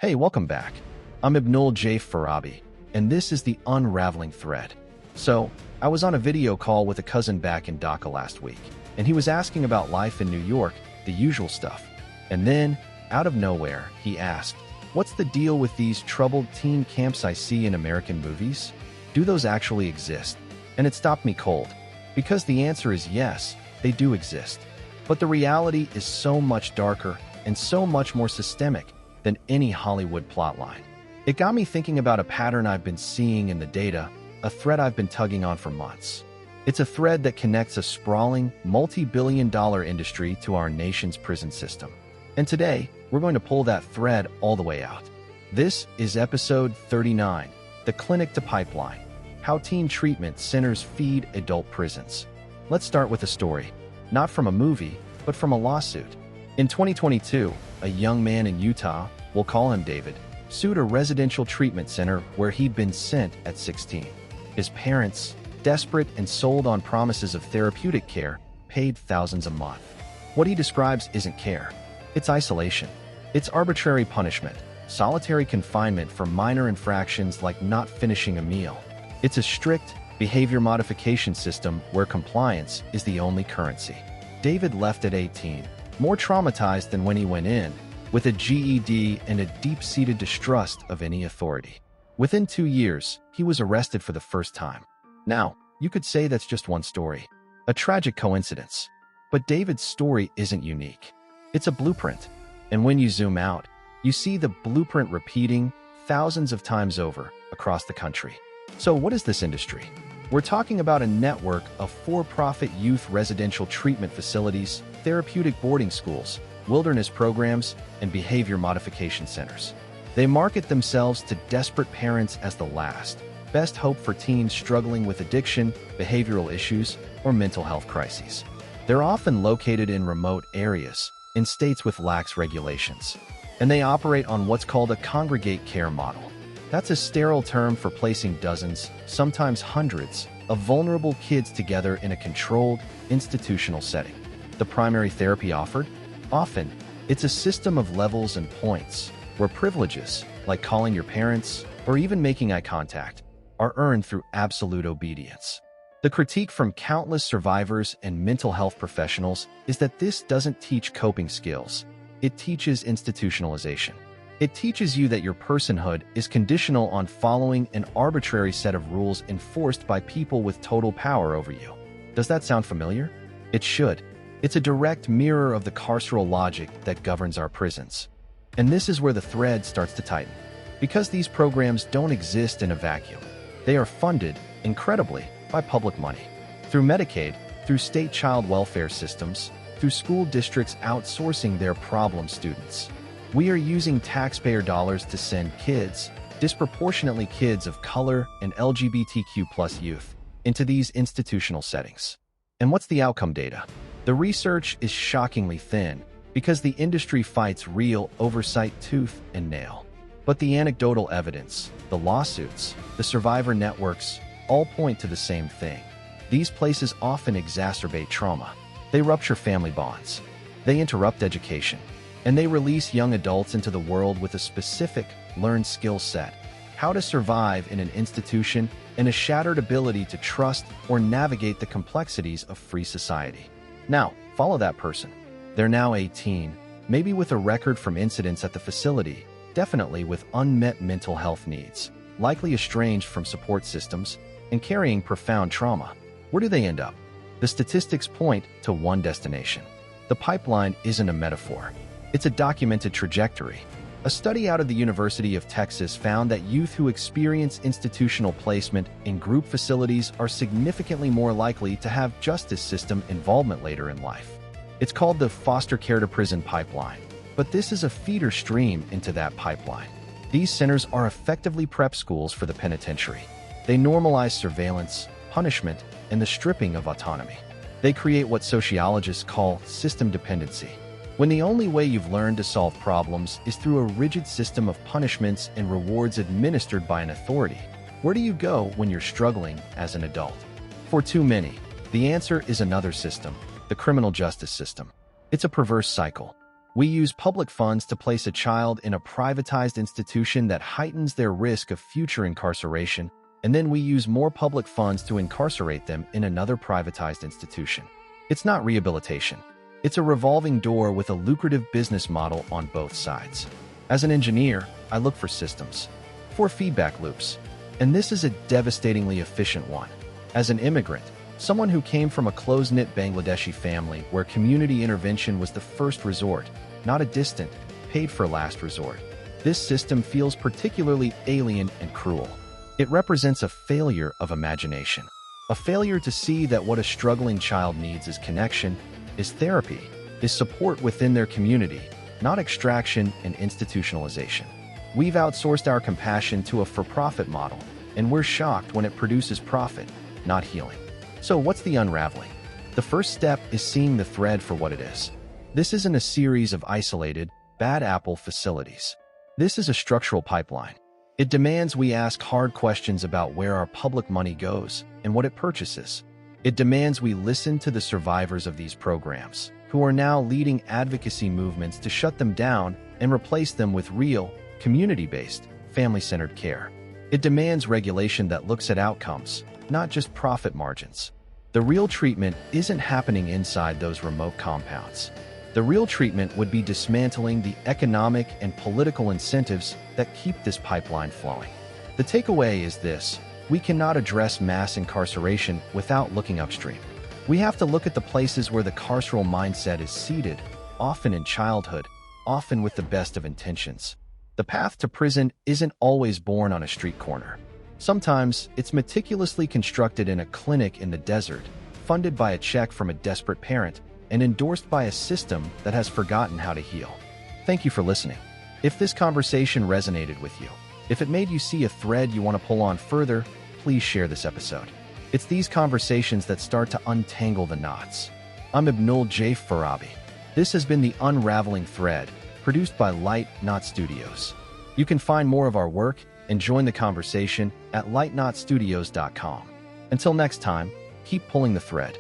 Hey, welcome back. I'm Ibnul J. Farabi, and this is the Unraveling Thread. So, I was on a video call with a cousin back in Dhaka last week, and he was asking about life in New York, the usual stuff. And then, out of nowhere, he asked, "What's the deal with these troubled teen camps I see in American movies? Do those actually exist?" And it stopped me cold, because the answer is yes, they do exist. But the reality is so much darker and so much more systemic than any Hollywood plotline. It got me thinking about a pattern I've been seeing in the data, a thread I've been tugging on for months. It's a thread that connects a sprawling, multi-billion-dollar industry to our nation's prison system. And today, we're going to pull that thread all the way out. This is episode 39, The Clinic to Pipeline: How Teen Treatment Centers Feed Adult Prisons. Let's start with a story, not from a movie, but from a lawsuit. In 2022, a young man in Utah, we'll call him David, sued a residential treatment center where he'd been sent at 16. His parents, desperate and sold on promises of therapeutic care, paid thousands a month. What he describes isn't care. It's isolation. It's arbitrary punishment, solitary confinement for minor infractions like not finishing a meal. It's a strict behavior modification system where compliance is the only currency. David left at 18, more traumatized than when he went in, with a GED and a deep-seated distrust of any authority. Within 2 years, he was arrested for the first time. Now, you could say that's just one story, a tragic coincidence. But David's story isn't unique. It's a blueprint. And when you zoom out, you see the blueprint repeating thousands of times over across the country. So what is this industry? We're talking about a network of for-profit youth residential treatment facilities, therapeutic boarding schools, wilderness programs, and behavior modification centers. They market themselves to desperate parents as the last, best hope for teens struggling with addiction, behavioral issues, or mental health crises. They're often located in remote areas, in states with lax regulations, and they operate on what's called a congregate care model. That's a sterile term for placing dozens, sometimes hundreds, of vulnerable kids together in a controlled, institutional setting. The primary therapy offered? Often, it's a system of levels and points, where privileges, like calling your parents or even making eye contact, are earned through absolute obedience. The critique from countless survivors and mental health professionals is that this doesn't teach coping skills. It teaches institutionalization. It teaches you that your personhood is conditional on following an arbitrary set of rules enforced by people with total power over you. Does that sound familiar? It should. It's a direct mirror of the carceral logic that governs our prisons. And this is where the thread starts to tighten. Because these programs don't exist in a vacuum. They are funded, incredibly, by public money. Through Medicaid, through state child welfare systems, through school districts outsourcing their problem students. We are using taxpayer dollars to send kids, disproportionately kids of color and LGBTQ+ youth, into these institutional settings. And what's the outcome data? The research is shockingly thin because the industry fights real oversight tooth and nail. But the anecdotal evidence, the lawsuits, the survivor networks, all point to the same thing. These places often exacerbate trauma. They rupture family bonds. They interrupt education. And they release young adults into the world with a specific, learned skill set: how to survive in an institution and a shattered ability to trust or navigate the complexities of free society. Now, follow that person. They're now 18, maybe with a record from incidents at the facility, definitely with unmet mental health needs, likely estranged from support systems, and carrying profound trauma. Where do they end up? The statistics point to one destination. The pipeline isn't a metaphor. It's a documented trajectory. A study out of the University of Texas found that youth who experience institutional placement in group facilities are significantly more likely to have justice system involvement later in life. It's called the foster care to prison pipeline, but this is a feeder stream into that pipeline. These centers are effectively prep schools for the penitentiary. They normalize surveillance, punishment, and the stripping of autonomy. They create what sociologists call system dependency. When the only way you've learned to solve problems is through a rigid system of punishments and rewards administered by an authority, where do you go when you're struggling as an adult? For too many, the answer is another system, the criminal justice system. It's a perverse cycle. We use public funds to place a child in a privatized institution that heightens their risk of future incarceration, and then we use more public funds to incarcerate them in another privatized institution. It's not rehabilitation. It's a revolving door with a lucrative business model on both sides. As an engineer, I look for systems, for feedback loops, and this is a devastatingly efficient one. As an immigrant, someone who came from a close-knit Bangladeshi family where community intervention was the first resort, not a distant, paid-for-last resort, this system feels particularly alien and cruel. It represents a failure of imagination, a failure to see that what a struggling child needs is connection, is therapy, is support within their community, not extraction and institutionalization. We've outsourced our compassion to a for-profit model, and we're shocked when it produces profit, not healing. So what's the unraveling? The first step is seeing the thread for what it is. This isn't a series of isolated, bad apple facilities. This is a structural pipeline. It demands we ask hard questions about where our public money goes and what it purchases. It demands we listen to the survivors of these programs, who are now leading advocacy movements to shut them down and replace them with real, community-based, family-centered care. It demands regulation that looks at outcomes, not just profit margins. The real treatment isn't happening inside those remote compounds. The real treatment would be dismantling the economic and political incentives that keep this pipeline flowing. The takeaway is this: we cannot address mass incarceration without looking upstream. We have to look at the places where the carceral mindset is seated, often in childhood, often with the best of intentions. The path to prison isn't always born on a street corner. Sometimes it's meticulously constructed in a clinic in the desert, funded by a check from a desperate parent, and endorsed by a system that has forgotten how to heal. Thank you for listening. If this conversation resonated with you, if it made you see a thread you want to pull on further, please share this episode. It's these conversations that start to untangle the knots. I'm Abnul J. Farabi. This has been The Unraveling Thread, produced by Light Knot Studios. You can find more of our work and join the conversation at lightknotstudios.com. Until next time, keep pulling the thread.